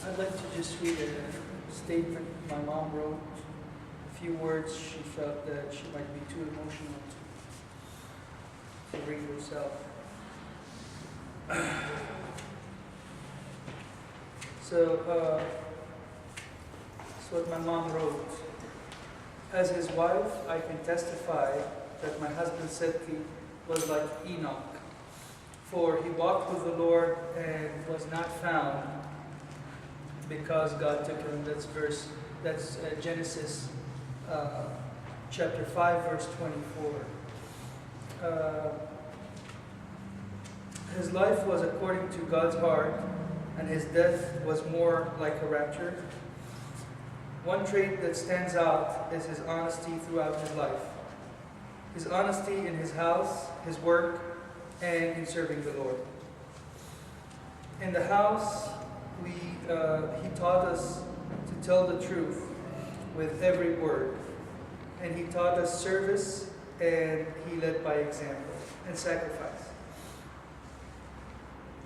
I'd like to just read a statement my mom wrote. A few words she felt that she might be too emotional to read herself. So, that's what my mom wrote. As his wife, I can testify that my husband Sedki was like Enoch, for he walked with the Lord and was not found because God took him. That's Genesis chapter 5, verse 24. His life was according to God's heart, and his death was more like a rapture. One trait that stands out is his honesty throughout his life. His honesty in his house, his work, and in serving the Lord. In the house, he taught us to tell the truth with every word. And he taught us service, and he led by example and sacrifice.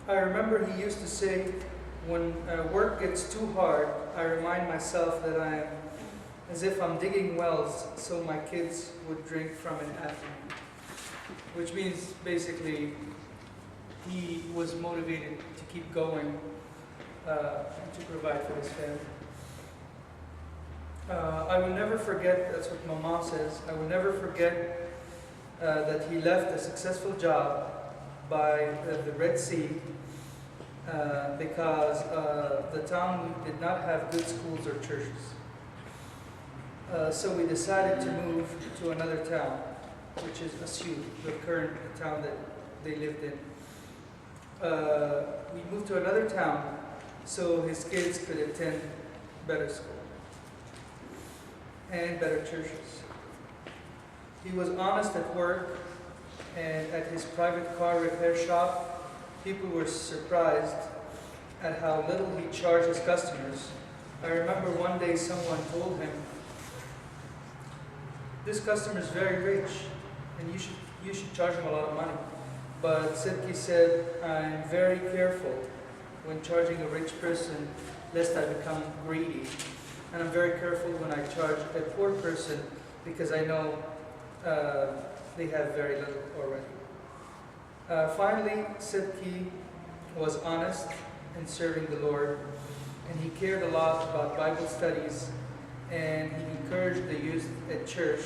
I remember he used to say, when work gets too hard, I remind myself that I am as if I'm digging wells so my kids would drink from it after me. Which means basically he was motivated to keep going and to provide for his family. I will never forget, that's what my mom says, I will never forget that he left a successful job by the Red Sea because the town did not have good schools or churches. So we decided to move to another town, which is Asyut, the current town that they lived in. We moved to another town so his kids could attend better school and better churches. He was honest at work, and at his private car repair shop, people were surprised at how little he charged his customers. I remember one day someone told him, "This customer is very rich, and you should charge him a lot of money." But Sedki said, "I'm very careful when charging a rich person, lest I become greedy. And I'm very careful when I charge a poor person, because I know they have very little already." Finally, Sedki was honest in serving the Lord, and he cared a lot about Bible studies, and he encouraged the youth at church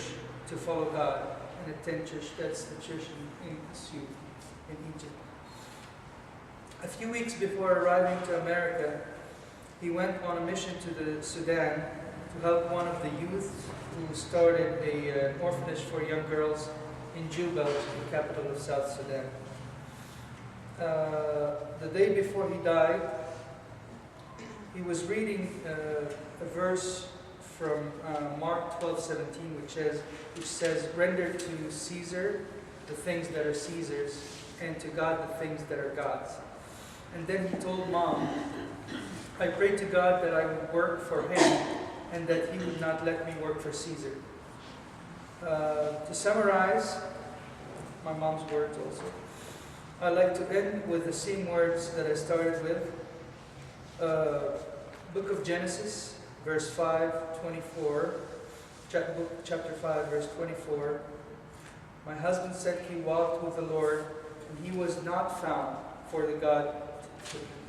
to follow God and attend church. That's the church in Asyut, in Egypt. A few weeks before arriving to America, he went on a mission to the Sudan to help one of the youth who started an orphanage for young girls in Juba, the capital of South Sudan. The day before he died, he was reading a verse from Mark 12:17, which says, "Render to Caesar the things that are Caesar's, and to God the things that are God's." And then he told Mom, "I prayed to God that I would work for him, and that he would not let me work for Caesar." To summarize, my mom's words also, I'd like to end with the same words that I started with. Book of Genesis, verse 5:24, chapter 5, verse 24. My husband said he walked with the Lord, and he was not found, for the God took him.